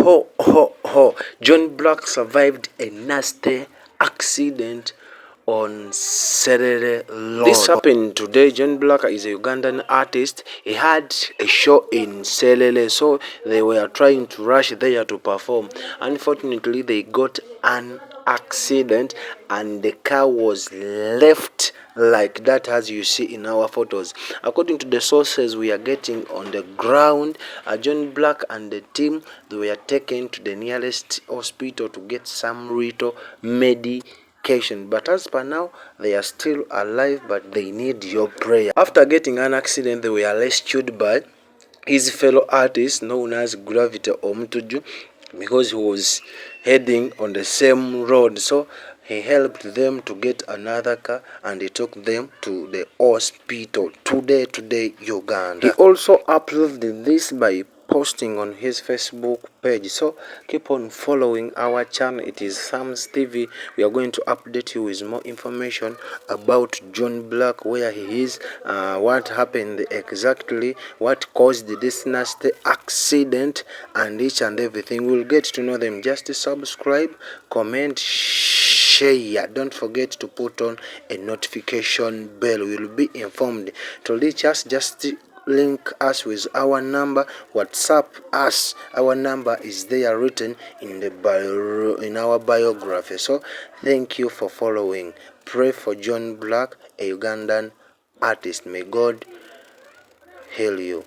John Blaq survived a nasty accident on Saturday. This happened today. John Blaq is a Ugandan artist. He had a show in Selele, so they were trying to rush there to perform. Unfortunately, they got an accident and the car was left like that, as you see in our photos. According to the sources we are getting on the ground, John Blaq and the team, they were taken to the nearest hospital to get some little medication, but as per now they are still alive, but they need your prayer. After getting an accident, they were rescued by his fellow artist known as Gravity Omutuju, because he was heading on the same road, so he helped them to get another car and he took them to the hospital today Uganda. He also uploaded this by posting on his Facebook page, so keep on following our channel. It is Sam's TV. We are going to update you with more information about John Blaq, where he is, what happened exactly, what caused this nasty accident, and each and everything. We'll get to know them. Just subscribe, comment, share. Don't forget to put on a notification bell. We'll be informed. To reach us, just link us with our number, WhatsApp us. Our number is there written in the bio, in our biography. So thank you for following. Pray for John Blaq, a Ugandan artist. May God heal you.